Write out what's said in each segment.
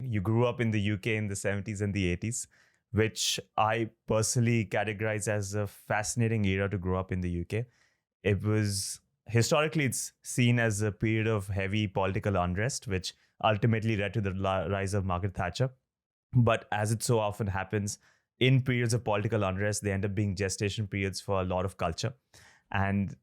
you grew up in the UK in the 70s and the 80s, which I personally categorize as a fascinating era to grow up in the UK. It was historically it's seen as a period of heavy political unrest, which ultimately led to the rise of Margaret Thatcher. But as it so often happens, in periods of political unrest, they end up being gestation periods for a lot of culture. And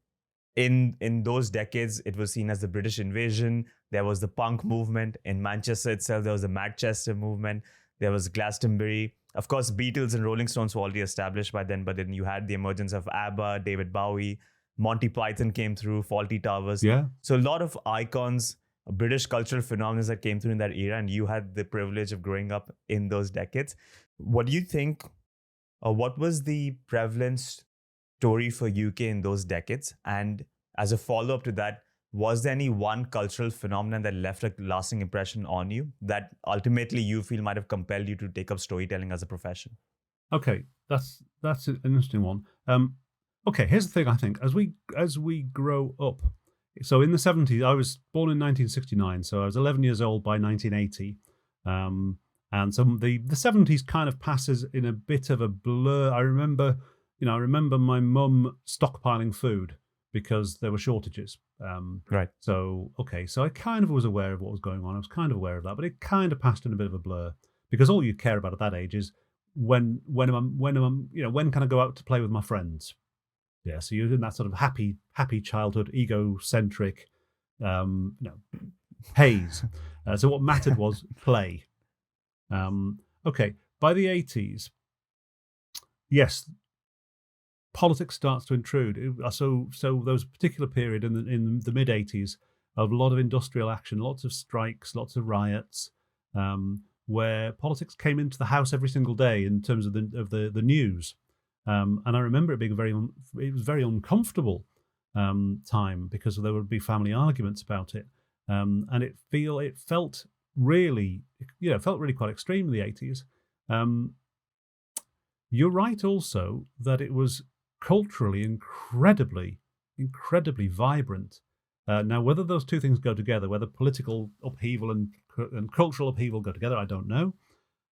in those decades, it was seen as the British invasion. There was the punk movement. In Manchester itself, there was the Manchester movement. There was Glastonbury. Of course, Beatles and Rolling Stones were already established by then, but then you had the emergence of ABBA, David Bowie, Monty Python came through, Fawlty Towers. Yeah. So a lot of icons, British cultural phenomena that came through in that era, and you had the privilege of growing up in those decades. What do you think, or what was the prevalence story for UK in those decades? And as a follow-up to that, was there any one cultural phenomenon that left a lasting impression on you that ultimately you feel might have compelled you to take up storytelling as a profession? Okay, that's an interesting one. Okay, here's the thing. I think as we grow up, so in the 70s, I was born in 1969, so I was 11 years old by 1980. And so the 70s kind of passes in a bit of a blur. I remember my mum stockpiling food because there were shortages. Right. So I kind of was aware of what was going on. I was kind of aware of that, but it kind of passed in a bit of a blur because all you care about at that age is when can I go out to play with my friends? Yeah, so you're in that sort of happy childhood, egocentric, haze. So what mattered was play. Okay, by the 80s, yes, politics starts to intrude. So there was a particular period in the mid 80s of a lot of industrial action, lots of strikes, lots of riots, where politics came into the house every single day in terms of the news. And I remember it being it was very uncomfortable time because there would be family arguments about it, and it felt really quite extreme in the 80s. You're right also that it was culturally incredibly vibrant. Now, whether those two things go together, whether political upheaval and cultural upheaval go together, I don't know.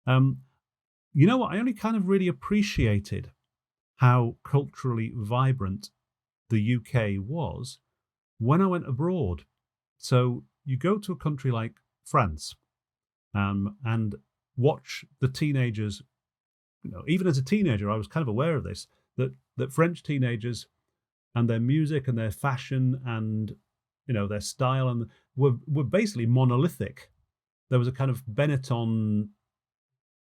You know what? I only kind of really appreciated how culturally vibrant the UK was when I went abroad. So you go to a country like France, and watch the teenagers. Even as a teenager, I was kind of aware of this, that French teenagers and their music and their fashion and their style and were basically monolithic. There was a kind of Benetton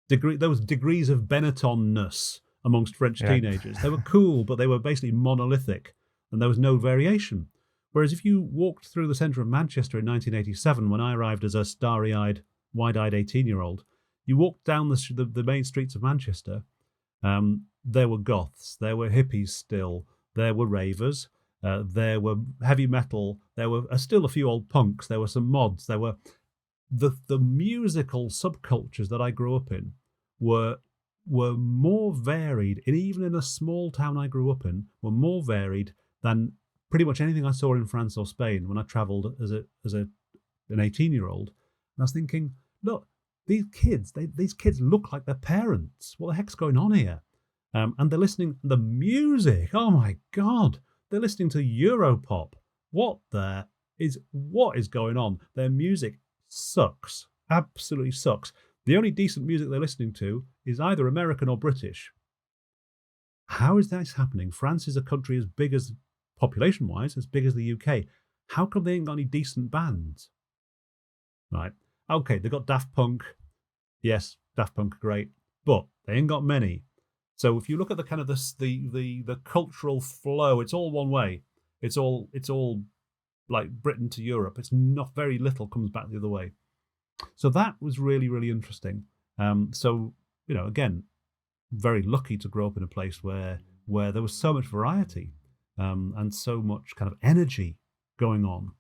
degree. There was degrees of Benetton-ness amongst French teenagers. They were cool, but they were basically monolithic, and there was no variation. Whereas if you walked through the centre of Manchester in 1987, when I arrived as a starry-eyed, wide-eyed 18-year-old, you walked down the main streets of Manchester, there were goths, there were hippies still, there were ravers, there were heavy metal, there were still a few old punks, there were some mods, there were the musical subcultures that I grew up in were more varied, and even in a small town I grew up in, were more varied than pretty much anything I saw in France or Spain when I travelled as an 18-year-old. And I was thinking, look, these kids look like their parents. What the heck's going on here? And they're listening the music. Oh my God, they're listening to Europop. What is going on? Their music sucks. Absolutely sucks. The only decent music they're listening to is either American or British. How is this happening? France is a country as big as, population-wise, as big as the UK. How come they ain't got any decent bands? Right. Okay, they got Daft Punk. Yes, Daft Punk are great, but they ain't got many. So if you look at the kind of the cultural flow, it's all one way. It's all like Britain to Europe. It's not very little comes back the other way. So that was really, really interesting. So, again, very lucky to grow up in a place where there was so much variety and so much kind of energy going on.